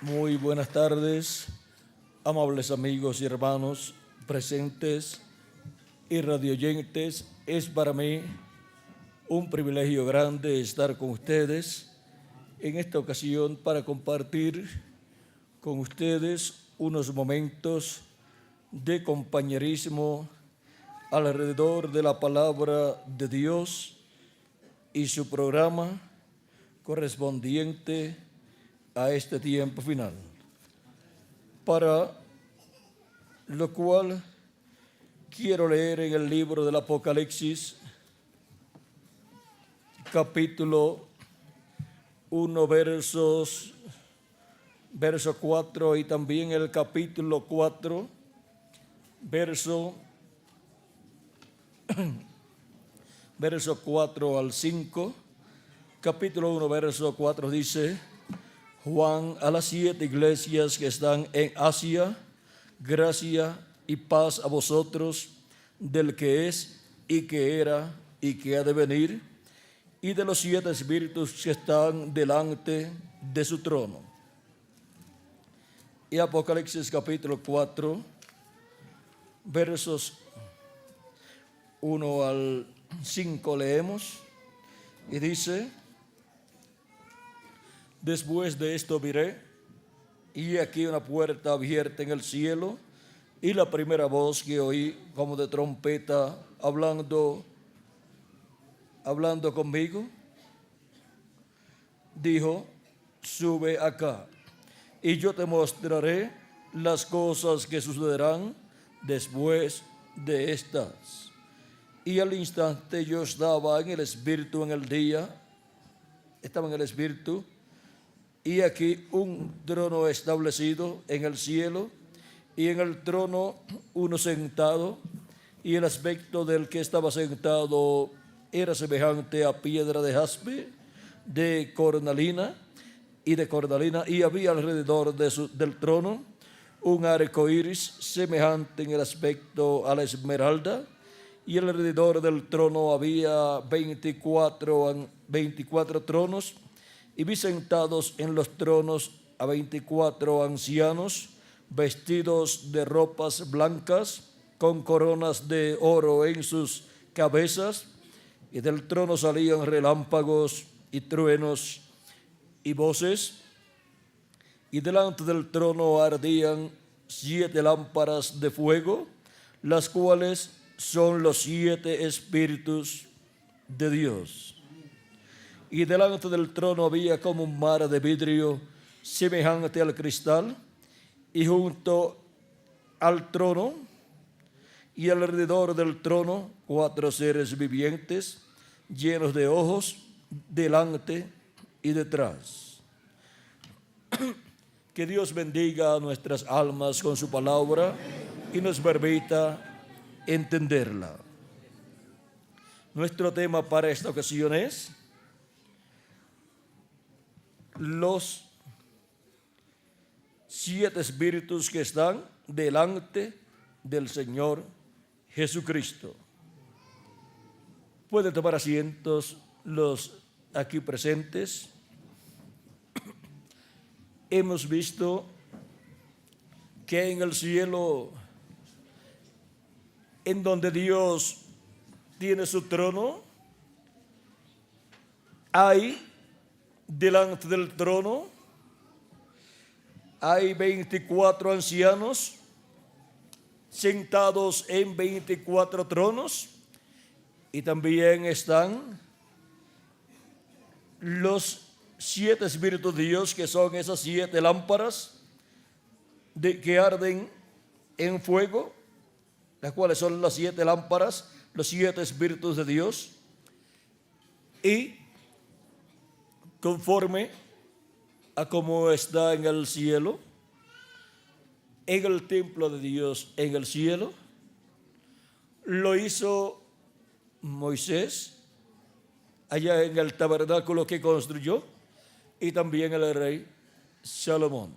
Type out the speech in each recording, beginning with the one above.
Muy buenas tardes, amables amigos y hermanos presentes y radioyentes. Es para mí un privilegio grande estar con ustedes en esta ocasión para compartir con ustedes unos momentos de compañerismo alrededor de la palabra de Dios y su programa correspondiente a este tiempo final, para lo cual quiero leer en el libro del Apocalipsis, capítulo 1, verso 4, y también el capítulo 4, verso 4 al 5. Capítulo 1, verso 4 dice: Juan, a las 7 iglesias que están en Asia, gracia y paz a vosotros, del que es y que era y que ha de venir, y de los 7 espíritus que están delante de su trono. Y Apocalipsis capítulo 4, versos 1 al 5 leemos, y dice: Después de esto miré, y aquí una puerta abierta en el cielo, y la primera voz que oí como de trompeta hablando conmigo, dijo: sube acá, y yo te mostraré las cosas que sucederán después de estas. Y al instante yo estaba en el Espíritu y aquí un trono establecido en el cielo, y en el trono uno sentado, y el aspecto del que estaba sentado era semejante a piedra de jaspe, de cornalina, y había alrededor del trono un arco iris semejante en el aspecto a la esmeralda, y alrededor del trono había 24 tronos, y vi sentados en los tronos a 24 ancianos, vestidos de ropas blancas, con coronas de oro en sus cabezas, y del trono salían relámpagos y truenos y voces, y delante del trono ardían 7 lámparas de fuego, las cuales son los 7 espíritus de Dios. Y delante del trono había como un mar de vidrio semejante al cristal, y junto al trono y alrededor del trono 4 seres vivientes llenos de ojos delante y detrás. Que Dios bendiga nuestras almas con su palabra y nos permita entenderla. Nuestro tema para esta ocasión es los 7 espíritus que están delante del Señor Jesucristo. Pueden tomar asientos los aquí presentes. Hemos visto que en el cielo, en donde Dios tiene su trono, hay delante del trono, hay 24 ancianos sentados en 24 tronos, y también están los 7 espíritus de Dios, que son esas 7 lámparas que arden en fuego, las cuales son las 7 lámparas, los 7 espíritus de Dios. Y conforme a cómo está en el cielo, en el templo de Dios en el cielo, lo hizo Moisés allá en el tabernáculo que construyó, y también el rey Salomón.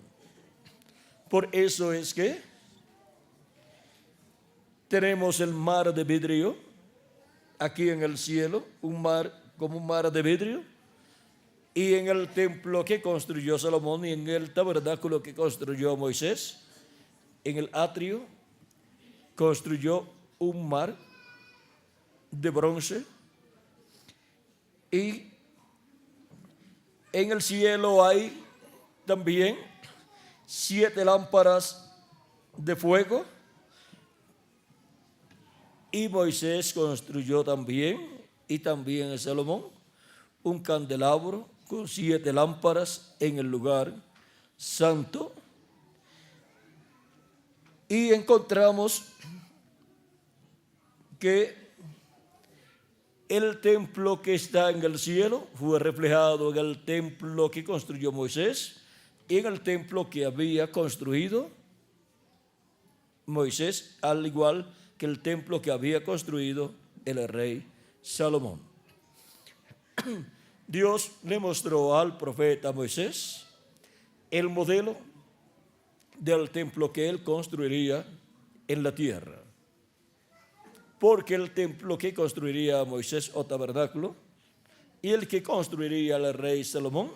Por eso es que tenemos el mar de vidrio aquí en el cielo, un mar como un mar de vidrio, y en el templo que construyó Salomón y en el tabernáculo que construyó Moisés, en el atrio construyó un mar de bronce, y en el cielo hay también 7 lámparas de fuego, y Moisés construyó también, y también Salomón, un candelabro con 7 lámparas en el lugar santo. Y encontramos que el templo que está en el cielo fue reflejado en el templo que construyó Moisés y en el templo que había construido Moisés, al igual que el templo que había construido el rey Salomón. Dios le mostró al profeta Moisés el modelo del templo que él construiría en la tierra. Porque el templo que construiría Moisés o tabernáculo y el que construiría el rey Salomón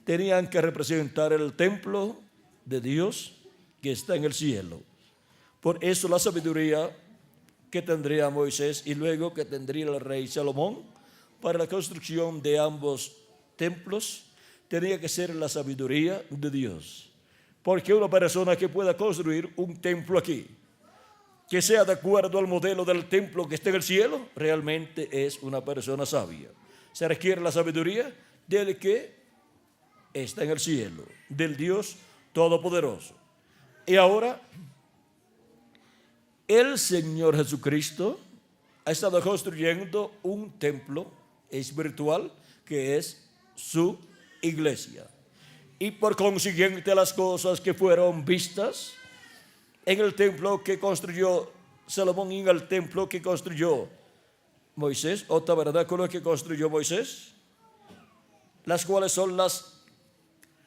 tenían que representar el templo de Dios que está en el cielo. Por eso la sabiduría que tendría Moisés y luego que tendría el rey Salomón para la construcción de ambos templos tenía que ser la sabiduría de Dios. Porque una persona que pueda construir un templo aquí, que sea de acuerdo al modelo del templo que está en el cielo, realmente es una persona sabia. Se requiere la sabiduría del que está en el cielo, del Dios Todopoderoso. Y ahora, el Señor Jesucristo ha estado construyendo un templo espiritual que es su iglesia. Y por consiguiente las cosas que fueron vistas en el templo que construyó Salomón y en el templo que construyó Moisés, o tabernáculo que construyó Moisés, las cuales son las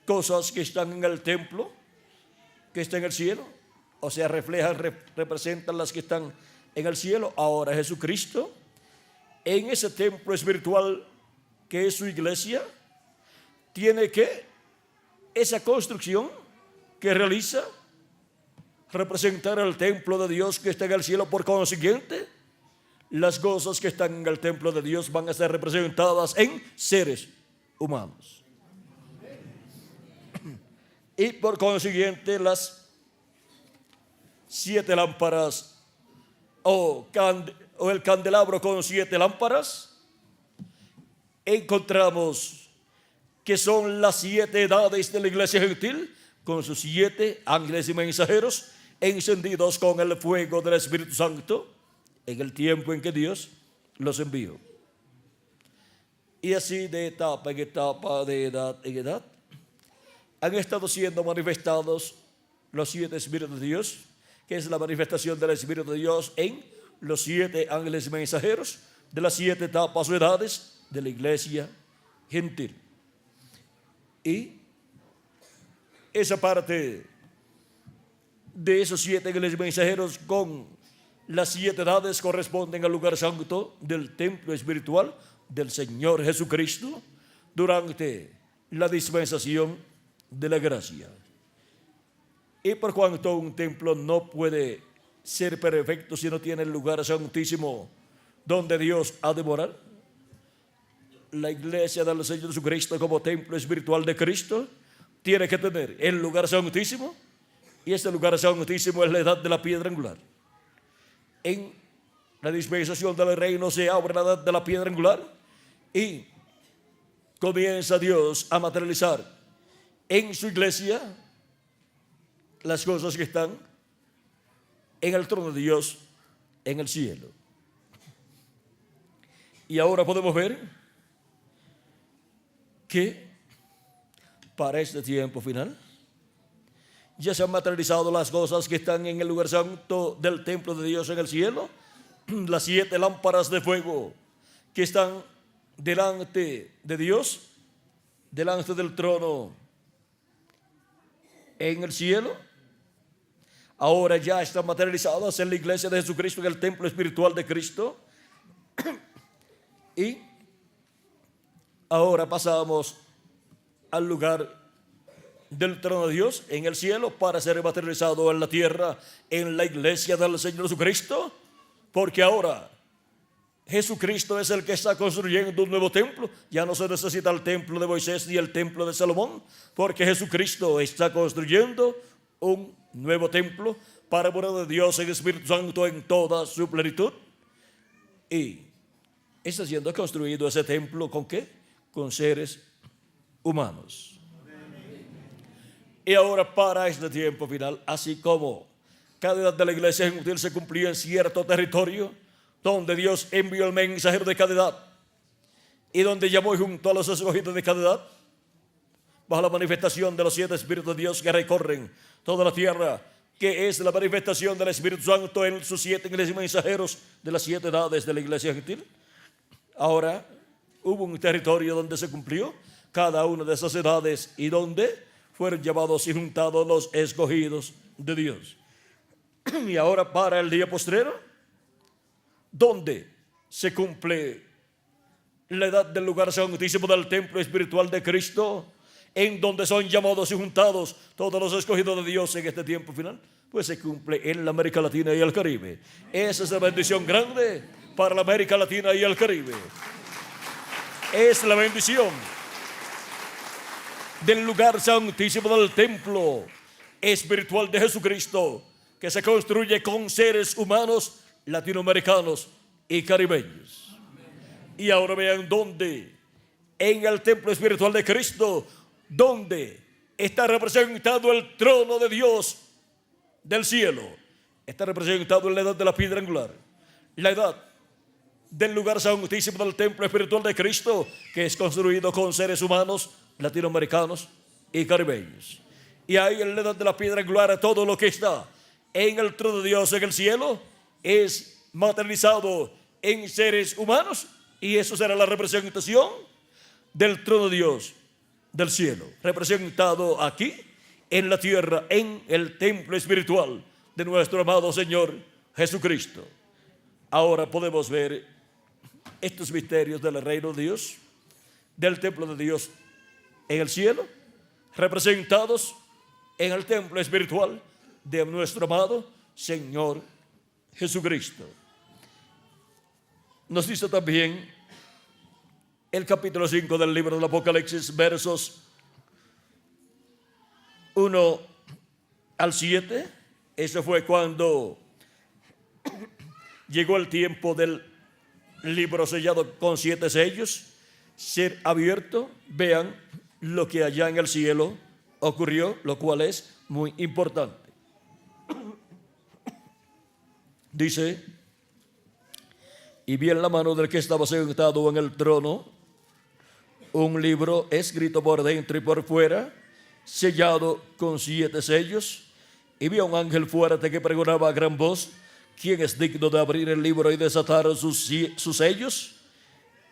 cosas que están en el templo que está en el cielo, o sea, representan las que están en el cielo. Ahora Jesucristo, en ese templo espiritual que es su iglesia, tiene que esa construcción que realiza representar el templo de Dios que está en el cielo. Por consiguiente, las cosas que están en el templo de Dios van a ser representadas en seres humanos. Y por consiguiente, las 7 lámparas o el candelabro con 7 lámparas, encontramos que son las 7 edades de la iglesia gentil, con sus 7 ángeles y mensajeros encendidos con el fuego del Espíritu Santo en el tiempo en que Dios los envió. Y así de etapa en etapa, de edad en edad, han estado siendo manifestados los 7 Espíritus de Dios, que es la manifestación del Espíritu de Dios en los 7 ángeles y mensajeros de las 7 etapas o edades de la iglesia gentil. Y esa parte de esos 7 ángeles mensajeros con las 7 edades corresponden al lugar santo del templo espiritual del Señor Jesucristo durante la dispensación de la gracia. Y por cuanto un templo no puede ser perfecto si no tiene el lugar santísimo donde Dios ha de morar, la iglesia del Señor Jesucristo como templo espiritual de Cristo tiene que tener el lugar santísimo, y este lugar santísimo es la edad de la piedra angular. En la dispensación del reino se abre la edad de la piedra angular y comienza Dios a materializar en su iglesia las cosas que están en el trono de Dios en el cielo. Y ahora podemos ver que para este tiempo final ya se han materializado las cosas que están en el lugar santo del templo de Dios en el cielo, las 7 lámparas de fuego que están delante de Dios, delante del trono en el cielo, ahora ya están materializadas en la iglesia de Jesucristo, en el templo espiritual de Cristo. Y ahora pasamos al lugar del trono de Dios en el cielo para ser materializado en la tierra en la iglesia del Señor Jesucristo, porque ahora Jesucristo es el que está construyendo un nuevo templo. Ya no se necesita el templo de Moisés ni el templo de Salomón, porque Jesucristo está construyendo un nuevo templo para morar de Dios en Espíritu Santo en toda su plenitud. Y está siendo construido ese templo ¿con qué? Con seres humanos. Y ahora para este tiempo final, así como cada edad de la iglesia gentil se cumplía en cierto territorio, donde Dios envió el mensajero de cada edad y donde llamó junto a los escogidos de cada edad, bajo la manifestación de los 7 Espíritus de Dios que recorren toda la tierra, que es la manifestación del Espíritu Santo en sus 7 iglesias mensajeros de las 7 edades de la iglesia gentil. Ahora hubo un territorio donde se cumplió cada una de esas edades y donde fueron llamados y juntados los escogidos de Dios. Y ahora para el día postrero, donde se cumple la edad del lugar santísimo del templo espiritual de Cristo, en donde son llamados y juntados todos los escogidos de Dios en este tiempo final, pues se cumple en la América Latina y el Caribe. Esa es la bendición grande para la América Latina y el Caribe. Es la bendición del lugar santísimo del templo espiritual de Jesucristo, que se construye con seres humanos latinoamericanos y caribeños. Y ahora vean dónde, en el templo espiritual de Cristo, donde está representado el trono de Dios del cielo, está representado en la edad de la piedra angular, la edad del lugar santísimo del templo espiritual de Cristo, que es construido con seres humanos latinoamericanos y caribeños. Y ahí en la edad de la piedra angular, todo lo que está en el trono de Dios en el cielo es materializado en seres humanos, y eso será la representación del trono de Dios del cielo, representado aquí en la tierra, en el templo espiritual de nuestro amado Señor Jesucristo. Ahora podemos ver estos misterios del reino de Dios, del templo de Dios en el cielo, representados en el templo espiritual de nuestro amado Señor Jesucristo. Nos dice también el capítulo 5 del libro del Apocalipsis, versos 1 al 7. Eso fue cuando llegó el tiempo del libro sellado con 7 sellos ser abierto. Vean lo que allá en el cielo ocurrió, lo cual es muy importante. Dice: y vi en la mano del que estaba sentado en el trono un libro escrito por dentro y por fuera, sellado con 7 sellos. Y vi a un ángel fuerte que pregonaba a gran voz: ¿quién es digno de abrir el libro y desatar sus sellos?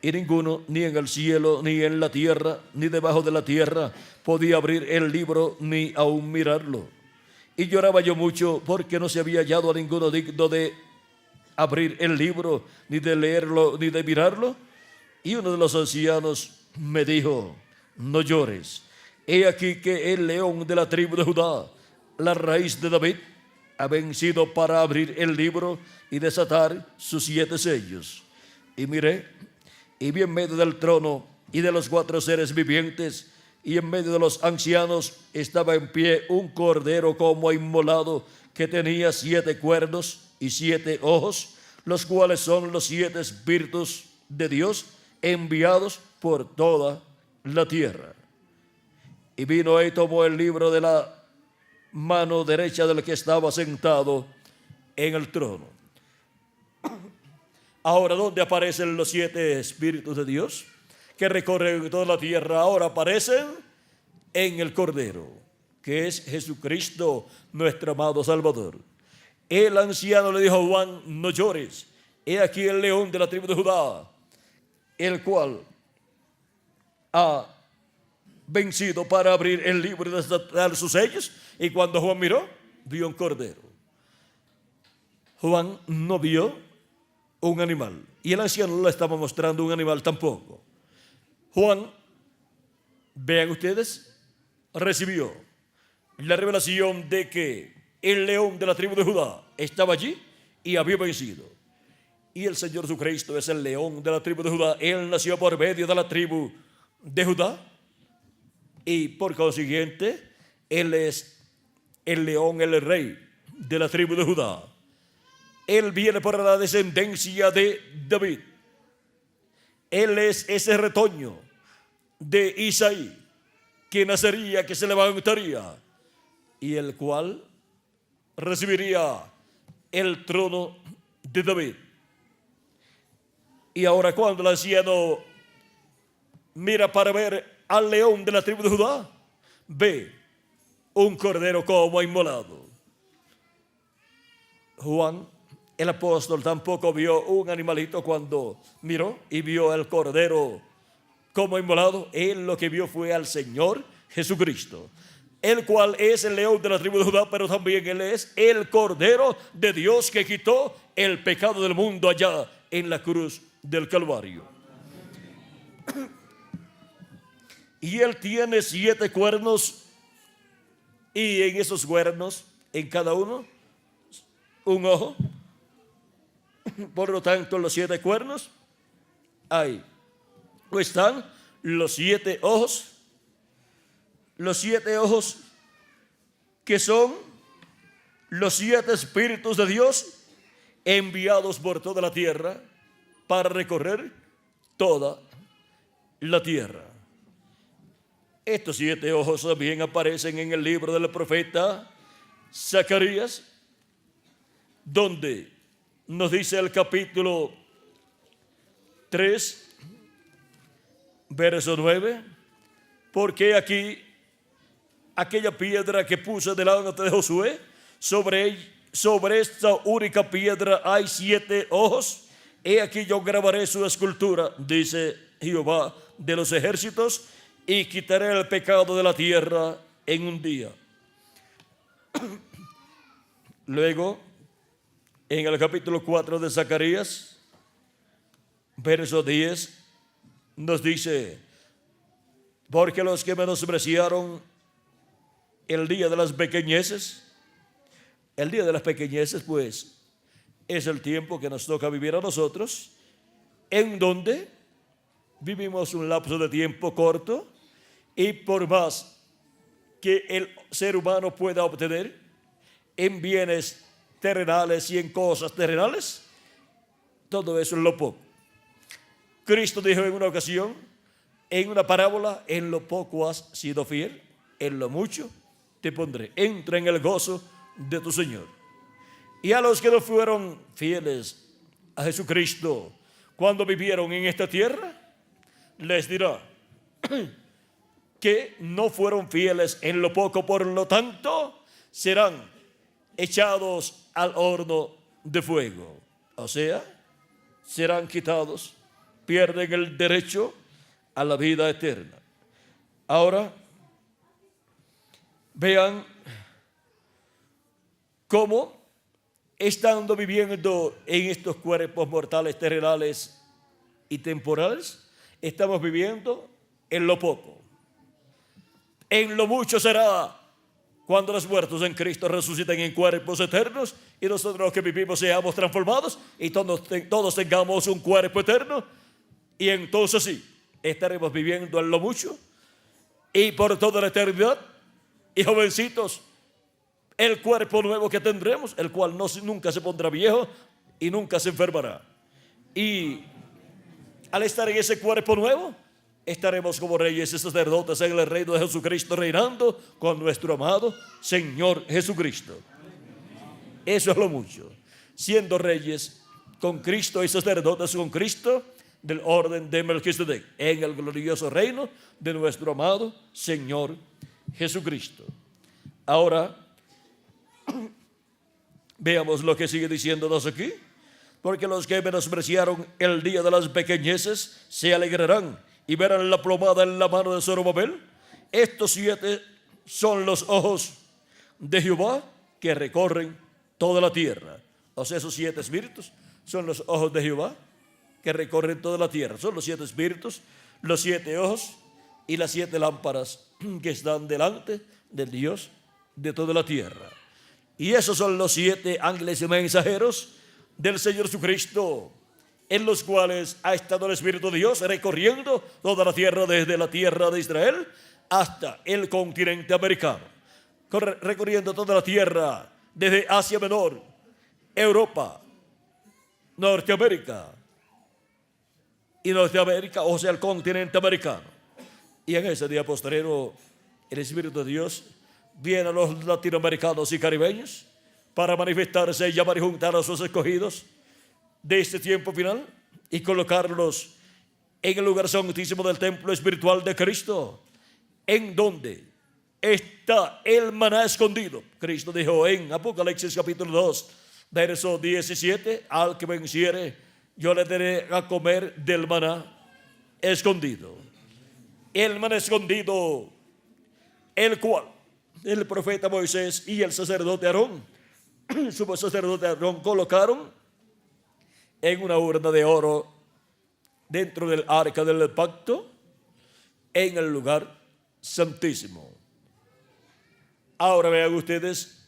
Y ninguno, ni en el cielo, ni en la tierra, ni debajo de la tierra, podía abrir el libro ni aún mirarlo. Y lloraba yo mucho, porque no se había hallado a ninguno digno de abrir el libro, ni de leerlo, ni de mirarlo. Y uno de los ancianos me dijo: no llores. He aquí que el león de la tribu de Judá, la raíz de David, ha vencido para abrir el libro y desatar sus 7 sellos. Y miré, y vi en medio del trono y de los 4 seres vivientes, y en medio de los ancianos, estaba en pie un cordero como inmolado, que tenía 7 cuernos y 7 ojos, los cuales son los 7 espíritus de Dios enviados por toda la tierra. Y vino y tomó el libro de la mano derecha del que estaba sentado en el trono. Ahora, ¿dónde aparecen los 7 espíritus de Dios que recorren toda la tierra? Ahora aparecen en el Cordero, que es Jesucristo, nuestro amado Salvador. El anciano le dijo a Juan: no llores. He aquí el león de la tribu de Judá, el cual ha vencido para abrir el libro y desatar sus sellos. Y cuando Juan miró, vio un cordero. Juan no vio un animal, y el anciano no le estaba mostrando un animal tampoco. Juan Vean ustedes, recibió la revelación de que el león de la tribu de Judá estaba allí y había vencido. Y el Señor Jesucristo es el león de la tribu de Judá. Él nació por medio de la tribu de Judá y por consiguiente Él es el león, el rey de la tribu de Judá. Él viene por la descendencia de David. Él es ese retoño de Isaí que nacería, que se levantaría y el cual recibiría el trono de David. Y ahora cuando el anciano mira para ver al león de la tribu de Judá, ve un cordero como inmolado. Juan, el apóstol, tampoco vio un animalito cuando miró y vio el cordero como inmolado. Él lo que vio fue al Señor Jesucristo, el cual es el león de la tribu de Judá, pero también Él es el Cordero de Dios que quitó el pecado del mundo allá en la cruz del Calvario. Y Él tiene 7 cuernos, y en esos cuernos, en cada uno, un ojo. Por lo tanto, los 7 cuernos, ahí están los 7 ojos. Los 7 ojos que son los 7 espíritus de Dios enviados por toda la tierra para recorrer toda la tierra. Estos 7 ojos también aparecen en el libro del profeta Zacarías, donde nos dice el capítulo 3, verso 9, porque aquí aquella piedra que puse delante de Josué, sobre esta única piedra hay 7 ojos. He aquí yo grabaré su escultura, dice Jehová de los ejércitos, y quitaré el pecado de la tierra en un día. Luego, en el capítulo 4 de Zacarías, verso 10, nos dice: porque los que menospreciaron el día de las pequeñeces, el día de las pequeñeces, pues, es el tiempo que nos toca vivir a nosotros, en donde vivimos un lapso de tiempo corto, y por más que el ser humano pueda obtener en bienes terrenales y en cosas terrenales, todo eso es lo poco. Cristo dijo en una ocasión, en una parábola: en lo poco has sido fiel, en lo mucho te pondré. Entra en el gozo de tu Señor. Y a los que no fueron fieles a Jesucristo cuando vivieron en esta tierra, les dirá que no fueron fieles en lo poco, por lo tanto serán echados al horno de fuego. O sea, serán quitados, pierden el derecho a la vida eterna. Ahora, vean cómo, estando viviendo en estos cuerpos mortales, terrenales y temporales, estamos viviendo en lo poco. En lo mucho será cuando los muertos en Cristo resuciten en cuerpos eternos y nosotros los que vivimos seamos transformados y todos tengamos un cuerpo eterno, y entonces sí, estaremos viviendo en lo mucho y por toda la eternidad. Y jovencitos, el cuerpo nuevo que tendremos, el cual nunca se pondrá viejo y nunca se enfermará. Y al estar en ese cuerpo nuevo, estaremos como reyes y sacerdotes en el reino de Jesucristo, reinando con nuestro amado Señor Jesucristo. Eso es lo mucho, siendo reyes con Cristo y sacerdotes con Cristo, del orden de Melquisedec, en el glorioso reino de nuestro amado Señor Jesucristo. Ahora veamos lo que sigue diciéndonos aquí: porque los que menospreciaron el día de las pequeñeces se alegrarán y verán la plomada en la mano de Zorobabel. Estos 7 son los ojos de Jehová que recorren toda la tierra. O sea, esos 7 espíritus son los ojos de Jehová que recorren toda la tierra. Son los 7 espíritus, los 7 ojos y las 7 lámparas que están delante del Dios de toda la tierra. Y esos son los 7 ángeles y mensajeros del Señor Jesucristo, en los cuales ha estado el Espíritu de Dios recorriendo toda la tierra, desde la tierra de Israel hasta el continente americano, recorriendo toda la tierra, desde Asia Menor, Europa, Norteamérica y Norteamérica, o sea, el continente americano. Y en ese día postrero, el Espíritu de Dios viene a los latinoamericanos y caribeños para manifestarse y llamar y juntar a sus escogidos de este tiempo final y colocarlos en el lugar santísimo del templo espiritual de Cristo, en donde está el maná escondido. Cristo dijo en Apocalipsis capítulo 2, verso 17: al que venciere, yo le daré a comer del maná escondido. El maná escondido, el cual el profeta Moisés y el sacerdote Aarón, sumo sacerdote Aarón, colocaron en una urna de oro dentro del arca del pacto, en el lugar santísimo. Ahora vean ustedes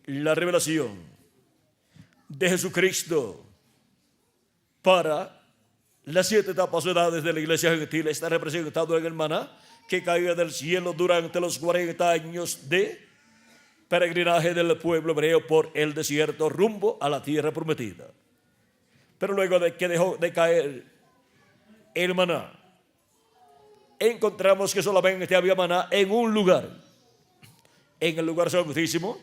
la revelación de Jesucristo para las 7 etapas o edades de la iglesia gentil. Está representado en el maná que caía del cielo durante los 40 años de peregrinaje del pueblo hebreo por el desierto rumbo a la tierra prometida. Pero luego de que dejó de caer el maná, encontramos que solamente había maná en un lugar, en el lugar santísimo,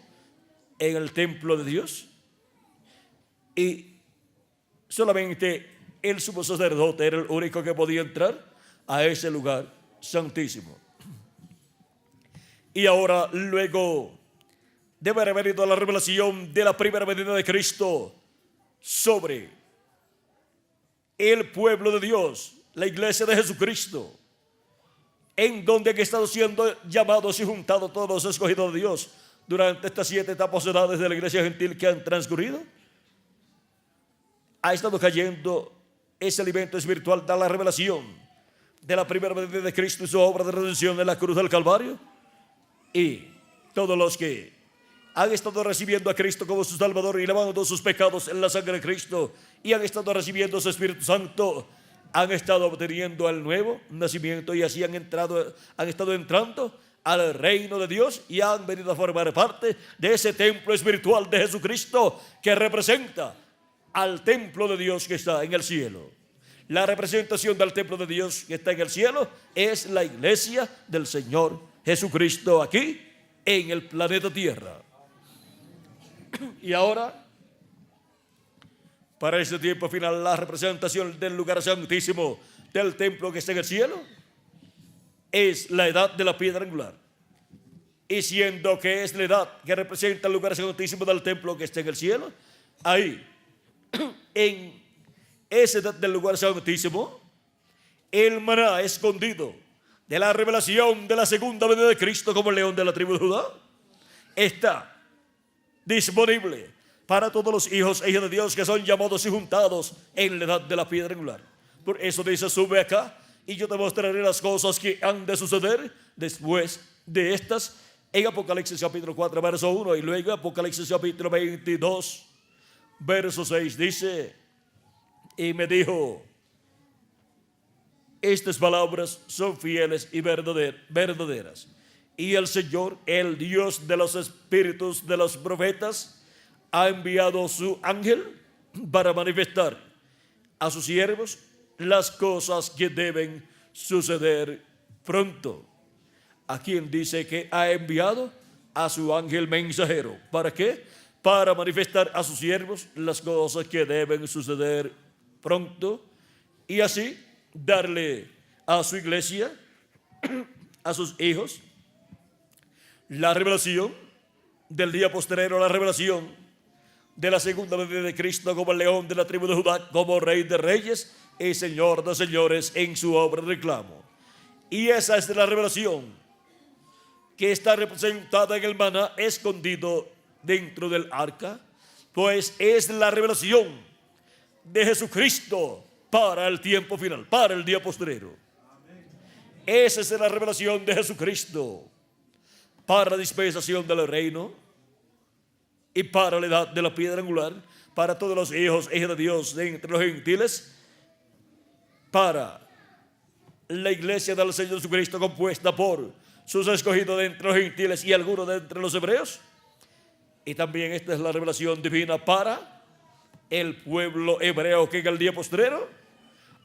en el templo de Dios, y solamente el sumo sacerdote era el único que podía entrar a ese lugar santísimo. Y ahora, luego de haber venido la revelación de la primera venida de Cristo sobre el pueblo de Dios, la iglesia de Jesucristo, en donde han estado siendo llamados y juntados todos los escogidos de Dios durante estas 7 etapas edades de la iglesia gentil que han transcurrido, ha estado cayendo ese alimento espiritual de la revelación de la primera venida de Cristo y su obra de redención en la cruz del Calvario. Y todos los que han estado recibiendo a Cristo como su Salvador y lavando sus pecados en la sangre de Cristo, y han estado recibiendo su Espíritu Santo, han estado obteniendo el nuevo nacimiento, y así han estado entrando al reino de Dios y han venido a formar parte de ese templo espiritual de Jesucristo que representa al templo de Dios que está en el cielo. La representación del templo de Dios que está en el cielo es la iglesia del Señor Jesucristo aquí en el planeta Tierra. Y ahora, para este tiempo final, la representación del lugar santísimo del templo que está en el cielo es la edad de la piedra angular. Y siendo que es la edad que representa el lugar santísimo del templo que está en el cielo, ahí, en esa edad del lugar santísimo, el maná escondido de la revelación de la segunda venida de Cristo como el león de la tribu de Judá está disponible para todos los hijos e hijas de Dios que son llamados y juntados en la edad de la piedra angular. Por eso dice: sube acá y yo te mostraré las cosas que han de suceder después de estas, en Apocalipsis capítulo 4 verso 1, y luego Apocalipsis capítulo 22 verso 6 dice: y me dijo, estas palabras son fieles y verdaderas, y el Señor, el Dios de los espíritus de los profetas, ha enviado su ángel para manifestar a sus siervos las cosas que deben suceder pronto. ¿A quién dice que ha enviado? A su ángel mensajero. ¿Para qué? Para manifestar a sus siervos las cosas que deben suceder pronto, y así darle a su iglesia, a sus hijos, la revelación del día postrero, la revelación de la segunda venida de Cristo como el león de la tribu de Judá, como rey de reyes y señor de señores en su obra de reclamo. Y esa es la revelación que está representada en el maná escondido dentro del arca, pues es la revelación de Jesucristo para el tiempo final, para el día postrero. Esa es la revelación de Jesucristo para la dispensación del reino y para la edad de la piedra angular, para todos los hijos e hijas de Dios de entre los gentiles, para la iglesia del Señor Jesucristo compuesta por sus escogidos de entre los gentiles y algunos de entre los hebreos. Y también esta es la revelación divina para el pueblo hebreo, que en el día postrero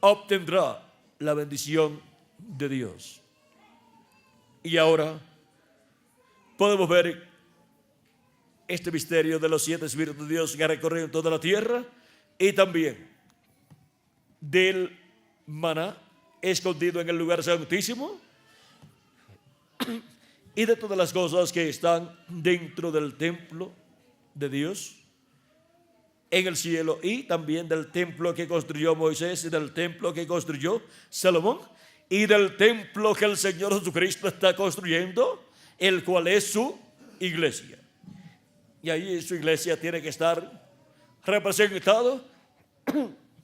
obtendrá la bendición de Dios. Y ahora podemos ver este misterio de los 7 espíritus de Dios que recorren toda la tierra, y también del maná escondido en el lugar santísimo, y de todas las cosas que están dentro del templo de Dios en el cielo, y también del templo que construyó Moisés, y del templo que construyó Salomón, y del templo que el Señor Jesucristo está construyendo, el cual es su iglesia. Y ahí su iglesia tiene que estar representado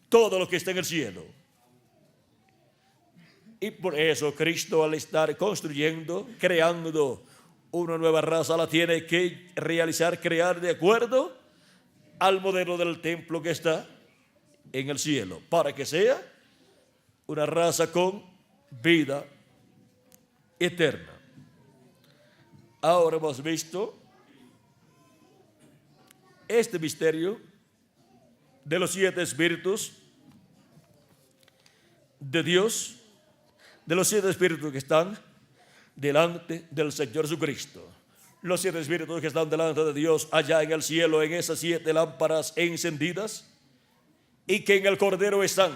todo lo que está en el cielo. Y por eso Cristo, al estar construyendo, creando una nueva raza, la tiene que realizar, crear de acuerdo al modelo del templo que está en el cielo, para que sea una raza con vida eterna. Ahora hemos visto este misterio de los 7 espíritus de Dios, de los 7 espíritus que están delante del Señor Jesucristo. Los 7 espíritus que están delante de Dios allá en el cielo, en esas 7 lámparas encendidas, y que en el Cordero están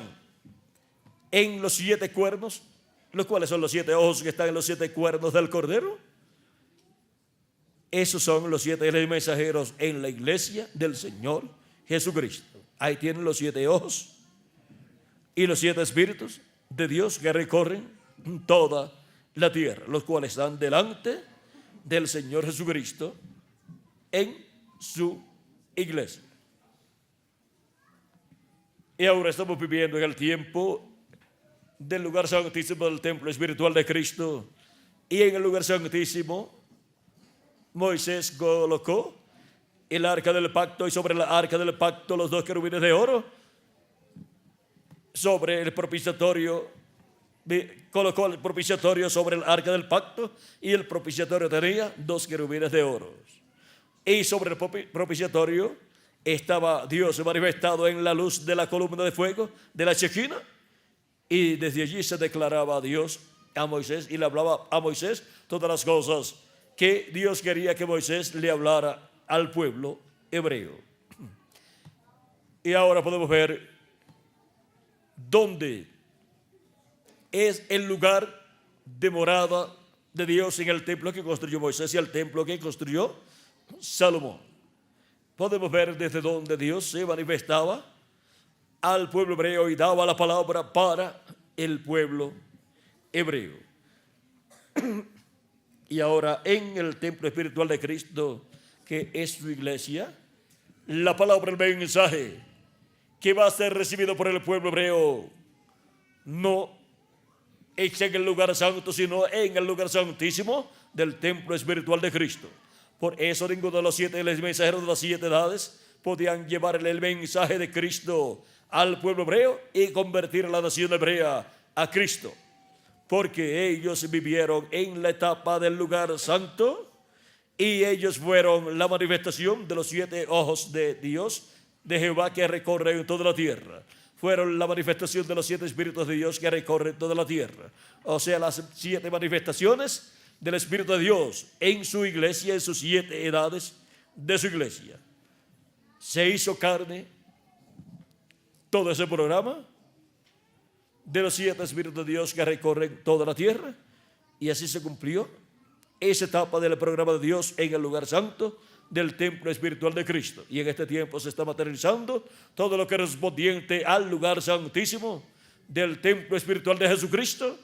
en los 7 cuernos, los cuales son los 7 ojos que están en los 7 cuernos del Cordero. Esos son los 7 mensajeros en la iglesia del Señor Jesucristo. Ahí tienen los 7 ojos y los 7 espíritus de Dios que recorren toda la tierra, los cuales están delante del Señor Jesucristo en su iglesia. Y ahora estamos viviendo en el tiempo del lugar santísimo del templo espiritual de Cristo, y en el lugar santísimo Moisés colocó el arca del pacto, y sobre la arca del pacto los 2 querubines de oro. Sobre el propiciatorio, colocó el propiciatorio sobre el arca del pacto, y el propiciatorio tenía 2 querubines de oro. Y sobre el propiciatorio estaba Dios manifestado en la luz de la columna de fuego de la Shekinah, y desde allí se declaraba a Dios a Moisés, y le hablaba a Moisés todas las cosas que Dios quería que Moisés le hablara al pueblo hebreo. Y ahora podemos ver dónde es el lugar de morada de Dios en el templo que construyó Moisés y el templo que construyó Salomón. Podemos ver desde donde Dios se manifestaba al pueblo hebreo y daba la palabra para el pueblo hebreo. Y ahora en el templo espiritual de Cristo, que es su iglesia, la palabra, el mensaje que va a ser recibido por el pueblo hebreo, no es en el lugar santo, sino en el lugar santísimo del templo espiritual de Cristo. Por eso ninguno de los 7 mensajeros de las 7 edades podían llevarle el mensaje de Cristo al pueblo hebreo y convertir a la nación hebrea a Cristo, porque ellos vivieron en la etapa del lugar santo, y ellos fueron la manifestación de los 7 ojos de Dios, de Jehová, que recorren toda la tierra. Fueron la manifestación de los 7 espíritus de Dios que recorren toda la tierra. O sea, las 7 manifestaciones del Espíritu de Dios en su iglesia, en sus 7 edades de su iglesia. Se hizo carne todo ese programa de los 7 espíritus de Dios que recorren toda la tierra, y así se cumplió esa etapa del programa de Dios en el lugar santo del templo espiritual de Cristo. Y en este tiempo se está materializando todo lo que es respondiente al lugar santísimo del templo espiritual de Jesucristo,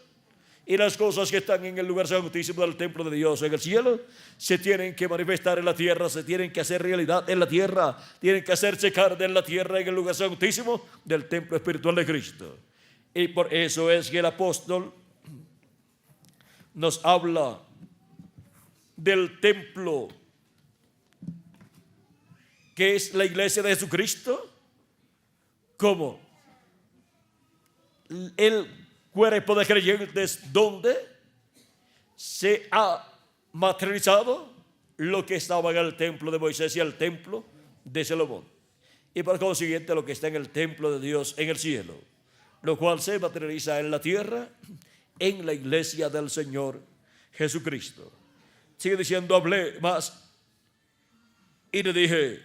y las cosas que están en el lugar santísimo del templo de Dios en el cielo se tienen que manifestar en la tierra, se tienen que hacer realidad en la tierra, tienen que hacerse carne en la tierra, en el lugar santísimo del templo espiritual de Cristo. Y por eso es que el apóstol nos habla del templo que es la iglesia de Jesucristo como el cuerpo de creyentes donde se ha materializado lo que estaba en el templo de Moisés y el templo de Salomón, y por consiguiente lo que está en el templo de Dios en el cielo, lo cual se materializa en la tierra en la iglesia del Señor Jesucristo. Sigue diciendo, hablé más y le dije,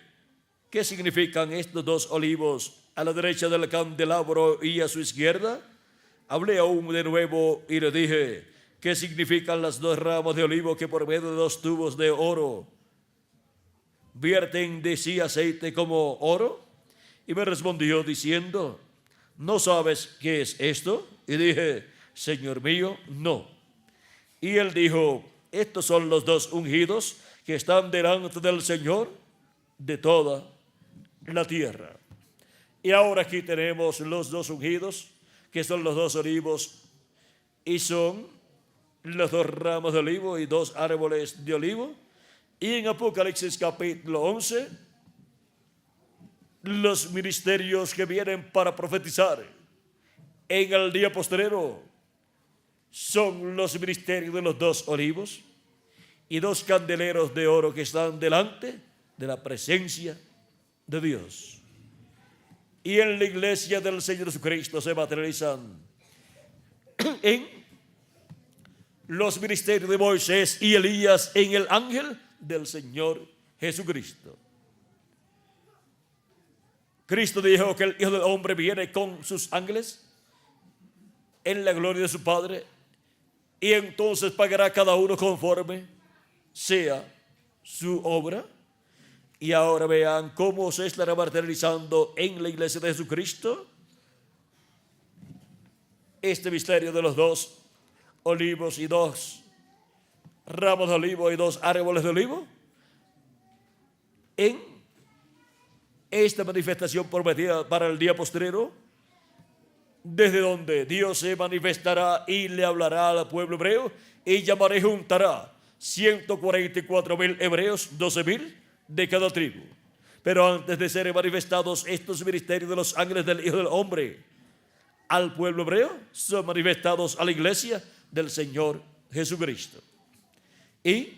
¿qué significan estos dos olivos a la derecha del candelabro y a su izquierda? Hablé aún de nuevo y le dije, ¿qué significan las dos ramas de olivo que por medio de dos tubos de oro vierten de sí aceite como oro? Y me respondió diciendo, ¿no sabes qué es esto? Y dije, Señor mío, no. Y él dijo, estos son los dos ungidos que están delante del Señor de toda la tierra. Y ahora aquí tenemos los dos ungidos, que son los dos olivos, y son las dos ramas de olivo y dos árboles de olivo. Y en Apocalipsis capítulo 11, los ministerios que vienen para profetizar en el día postrero son los ministerios de los dos olivos y dos candeleros de oro que están delante de la presencia de Dios. Y en la iglesia del Señor Jesucristo se materializan en los ministerios de Moisés y Elías en el ángel del Señor Jesucristo. Cristo dijo que el Hijo del Hombre viene con sus ángeles en la gloria de su Padre, y entonces pagará cada uno conforme sea su obra. Y ahora vean cómo se estará materializando en la iglesia de Jesucristo este misterio de los dos olivos y dos ramos de olivo y dos árboles de olivo en esta manifestación prometida para el día postrero, desde donde Dios se manifestará y le hablará al pueblo hebreo y llamará y juntará 144,000 hebreos, 12,000 de cada tribu. Pero antes de ser manifestados estos ministerios de los ángeles del Hijo del Hombre al pueblo hebreo, son manifestados a la iglesia del Señor Jesucristo. Y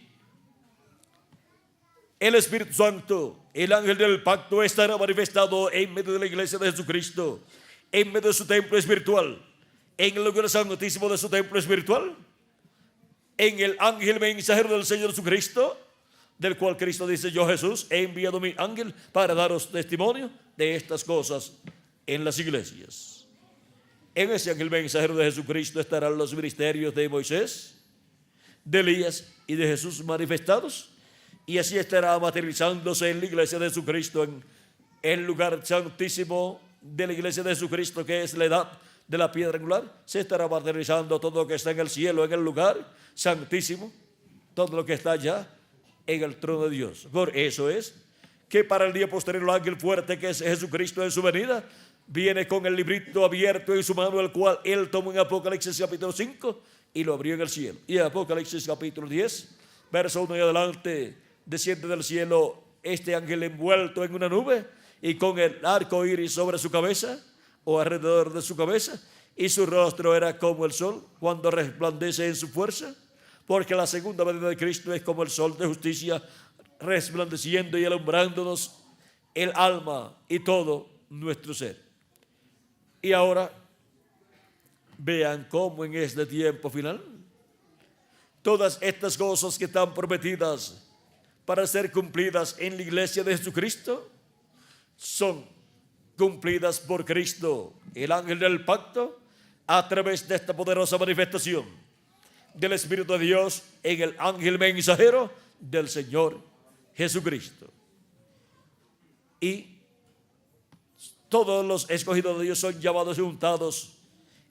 el Espíritu Santo, el ángel del pacto, estará manifestado en medio de la iglesia de Jesucristo, en medio de su templo espiritual, en el lugar santísimo de su templo espiritual, en el ángel mensajero del Señor Jesucristo, del cual Cristo dice, yo Jesús he enviado mi ángel para daros testimonio de estas cosas en las iglesias. En ese ángel mensajero de Jesucristo estarán los ministerios de Moisés, de Elías y de Jesús manifestados, y así estará materializándose en la iglesia de Jesucristo, en el lugar santísimo de la iglesia de Jesucristo, que es la edad de la piedra angular. Se estará materializando todo lo que está en el cielo, en el lugar santísimo, todo lo que está allá en el trono de Dios. Por eso es que para el día posterior el ángel fuerte, que es Jesucristo en su venida, viene con el librito abierto en su mano, el cual él tomó en Apocalipsis capítulo 5 y lo abrió en el cielo. Y en Apocalipsis capítulo 10, verso 1 y adelante, desciende del cielo este ángel envuelto en una nube y con el arco iris sobre su cabeza o alrededor de su cabeza, y su rostro era como el sol cuando resplandece en su fuerza, porque la segunda venida de Cristo es como el sol de justicia, resplandeciendo y alumbrándonos el alma y todo nuestro ser. Y ahora vean cómo en este tiempo final todas estas cosas que están prometidas para ser cumplidas en la iglesia de Jesucristo son cumplidas por Cristo, el ángel del pacto, a través de esta poderosa manifestación del Espíritu de Dios en el ángel mensajero del Señor Jesucristo. Y todos los escogidos de Dios son llamados y juntados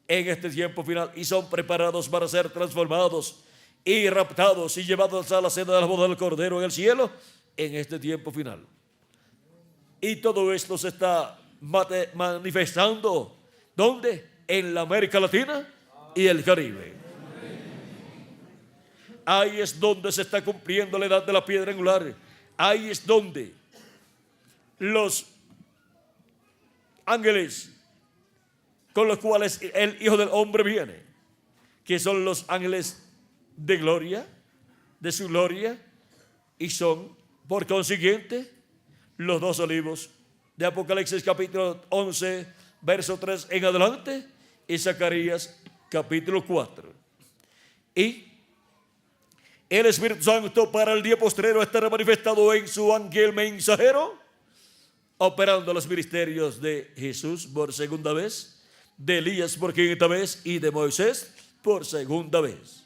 en este tiempo final y son preparados para ser transformados y raptados y llevados a la cena de la boda del Cordero en el cielo en este tiempo final. Y todo esto se está manifestando, ¿dónde? En la América Latina y el Caribe. ahí es donde se está cumpliendo la edad de la piedra angular. Ahí es donde los ángeles con los cuales el Hijo del Hombre viene, que son los ángeles de gloria, de su gloria, y son por consiguiente los dos olivos de Apocalipsis capítulo 11 verso 3 en adelante, y Zacarías capítulo 4. Y el Espíritu Santo para el día postrero estará manifestado en su ángel mensajero, operando los ministerios de Jesús por segunda vez, de Elías por quinta vez y de Moisés por segunda vez.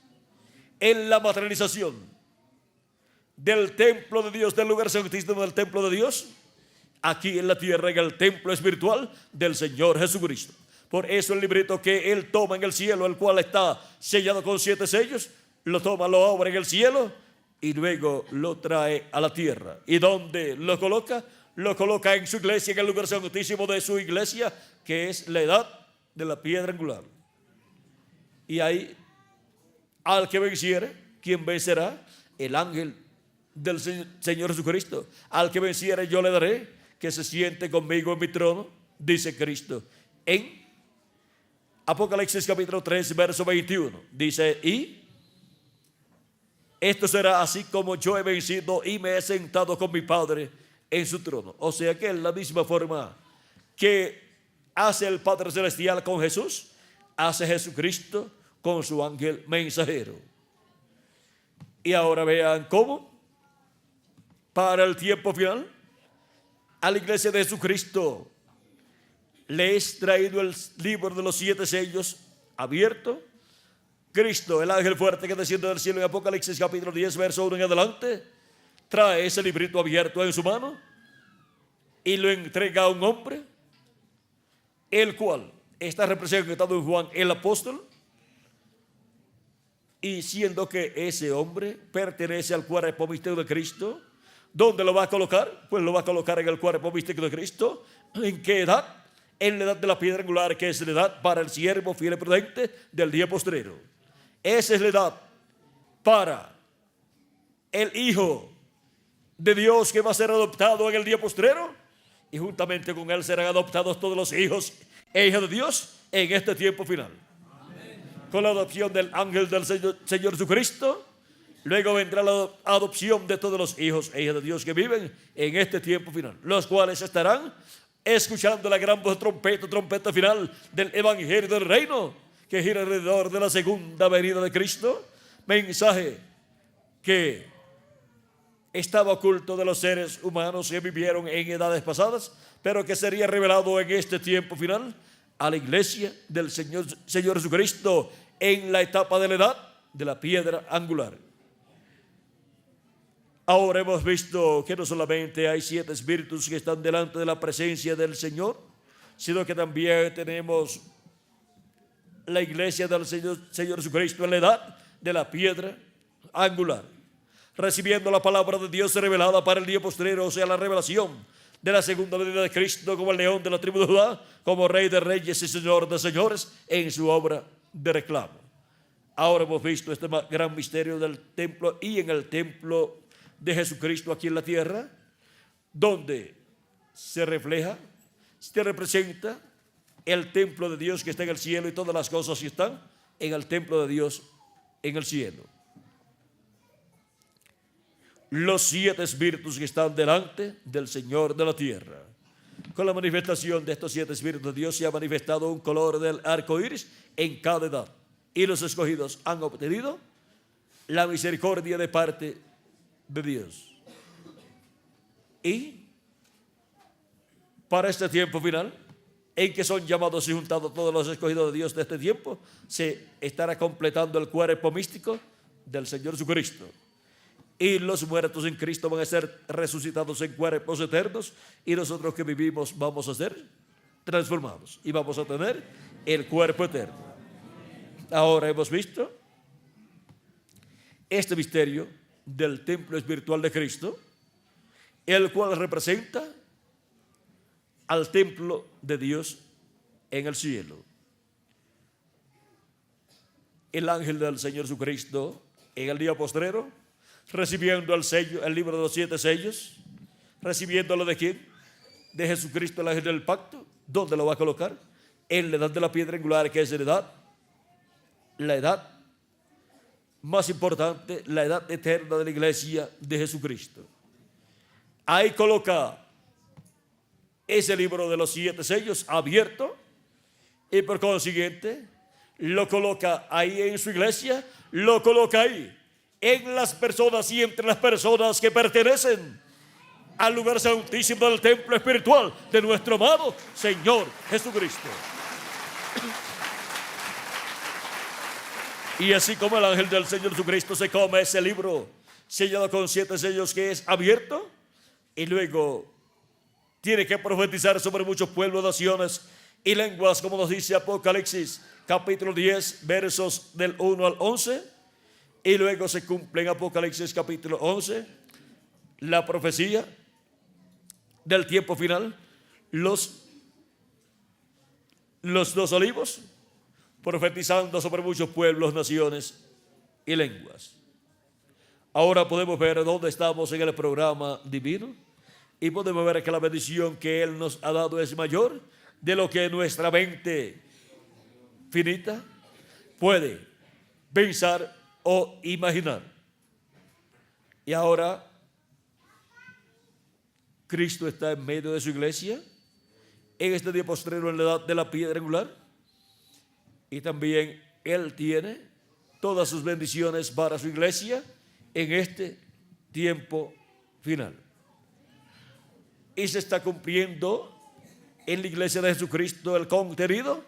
En la materialización del templo de Dios, del lugar santísimo del templo de Dios, aquí en la tierra, en el templo espiritual del Señor Jesucristo. Por eso el librito que Él toma en el cielo, el cual está sellado con 7 sellos, lo toma, lo abre en el cielo y luego lo trae a la tierra. ¿Y dónde lo coloca? Lo coloca en su iglesia, en el lugar santísimo de su iglesia, que es la edad de la piedra angular. Y ahí, al que venciere, ¿quién vencerá? El ángel del Señor Jesucristo. Al que venciere yo le daré que se siente conmigo en mi trono, dice Cristo. En Apocalipsis capítulo 3 verso 21 dice: y esto será así como yo he vencido y me he sentado con mi Padre en su trono. O sea que en la misma forma que hace el Padre Celestial con Jesús, hace Jesucristo con su ángel mensajero. Y ahora vean cómo para el tiempo final a la iglesia de Jesucristo le es traído el libro de los 7 sellos abierto. Cristo, el ángel fuerte que desciende del cielo en Apocalipsis capítulo 10 verso 1 en adelante, trae ese librito abierto en su mano y lo entrega a un hombre, el cual está representado en Juan el apóstol, y siendo que ese hombre pertenece al cuerpo místico de Cristo, ¿dónde lo va a colocar? Pues lo va a colocar en el cuerpo místico de Cristo. ¿En qué edad? En la edad de la piedra angular, que es la edad para el siervo fiel y prudente del día postrero. Esa es la edad para el Hijo de Dios, que va a ser adoptado en el día postrero, y juntamente con él serán adoptados todos los hijos e hijas de Dios en este tiempo final. Amén. Con la adopción del ángel del Señor Jesucristo, luego vendrá la adopción de todos los hijos e hijas de Dios que viven en este tiempo final, los cuales estarán escuchando la gran voz de trompeta final del evangelio del reino, que gira alrededor de la segunda venida de Cristo, mensaje que estaba oculto de los seres humanos que vivieron en edades pasadas, pero que sería revelado en este tiempo final a la iglesia del Señor Jesucristo en la etapa de la edad de la piedra angular. Ahora hemos visto que no solamente hay 7 espíritus que están delante de la presencia del Señor, sino que también tenemos la iglesia del Señor Jesucristo en la edad de la piedra angular, recibiendo la palabra de Dios revelada para el día postrero, o sea, la revelación de la segunda venida de Cristo como el león de la tribu de Judá, como Rey de reyes y Señor de señores en su obra de reclamo. Ahora hemos visto este gran misterio del templo, y en el templo de Jesucristo aquí en la tierra, donde se refleja, se representa el templo de Dios que está en el cielo, y todas las cosas que están en el templo de Dios en el cielo. Los 7 espíritus que están delante del Señor de la tierra. Con la manifestación de estos 7 espíritus de Dios se ha manifestado un color del arco iris en cada edad, y los escogidos han obtenido la misericordia de parte de Dios. Y para este tiempo final, en que son llamados y juntados todos los escogidos de Dios de este tiempo, se estará completando el cuerpo místico del Señor Jesucristo. Y los muertos en Cristo van a ser resucitados en cuerpos eternos, y nosotros que vivimos vamos a ser transformados y vamos a tener el cuerpo eterno. Ahora hemos visto este misterio del templo espiritual de Cristo, el cual representa al templo de Dios en el cielo. El ángel del Señor Jesucristo en el día postrero, recibiendo el sello, el libro de los 7 sellos, recibiéndolo de quién, de Jesucristo, el ángel del pacto. ¿Dónde lo va a colocar? En la edad de la piedra angular, que es la edad más importante, la edad eterna de la iglesia de Jesucristo. Ahí coloca ese libro de los 7 sellos abierto, y por consiguiente lo coloca ahí en su iglesia, lo coloca ahí en las personas y entre las personas que pertenecen al lugar santísimo del templo espiritual de nuestro amado Señor Jesucristo. Y así como el ángel del Señor Jesucristo se come ese libro sellado con 7 sellos que es abierto, y luego tiene que profetizar sobre muchos pueblos, naciones y lenguas, como nos dice Apocalipsis capítulo 10 versos del 1 al 11, y luego se cumple en Apocalipsis capítulo 11 la profecía del tiempo final, los 2 olivos, profetizando sobre muchos pueblos, naciones y lenguas. Ahora podemos ver dónde estamos en el programa divino, y podemos ver que la bendición que Él nos ha dado es mayor de lo que nuestra mente finita puede pensar o imaginar. Y ahora Cristo está en medio de su iglesia en este día postrero, en la edad de la piedra angular, y también Él tiene todas sus bendiciones para su iglesia en este tiempo final. Y se está cumpliendo en la iglesia de Jesucristo el contenido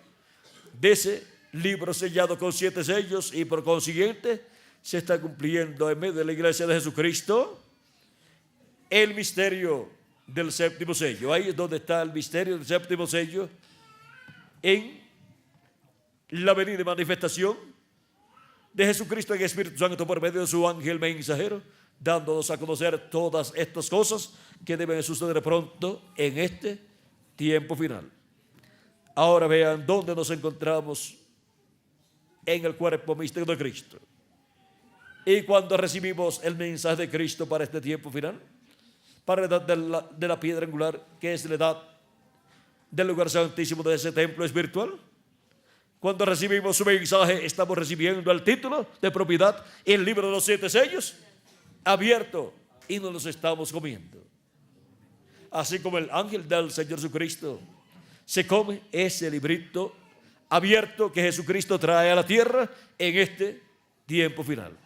de ese libro sellado con 7 sellos, y por consiguiente se está cumpliendo en medio de la iglesia de Jesucristo el misterio del 7º sello. Ahí es donde está el misterio del 7º sello, en la venida y manifestación de Jesucristo en Espíritu Santo por medio de su ángel mensajero, dándonos a conocer todas estas cosas que deben suceder pronto en este tiempo final. Ahora vean dónde nos encontramos en el cuerpo místico de Cristo. Y cuando recibimos el mensaje de Cristo para este tiempo final, para la edad de la piedra angular, que es la edad del lugar santísimo de ese templo espiritual, cuando recibimos su mensaje, estamos recibiendo el título de propiedad, el libro de los 7 sellos, abierto, y nos los estamos comiendo. Así como el ángel del Señor Jesucristo se come ese librito abierto que Jesucristo trae a la tierra en este tiempo final.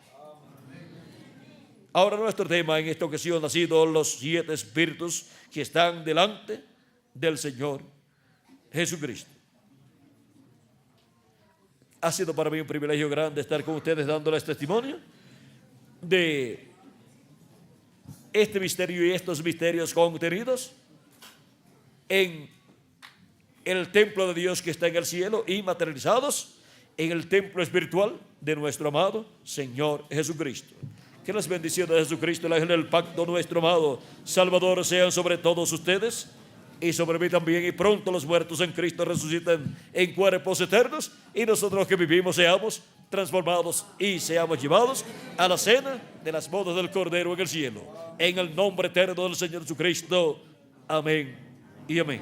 Ahora nuestro tema en esta ocasión ha sido los 7 espíritus que están delante del Señor Jesucristo. Ha sido para mí un privilegio grande estar con ustedes dándoles testimonio de este misterio y estos misterios contenidos en el templo de Dios que está en el cielo y materializados en el templo espiritual de nuestro amado Señor Jesucristo. Que las bendiciones de Jesucristo, el ángel del pacto, nuestro amado Salvador, sean sobre todos ustedes y sobre mí también, y pronto los muertos en Cristo resuciten en cuerpos eternos, y nosotros que vivimos seamos transformados y seamos llevados a la cena de las bodas del Cordero en el cielo. En el nombre eterno del Señor Jesucristo. Amén y amén.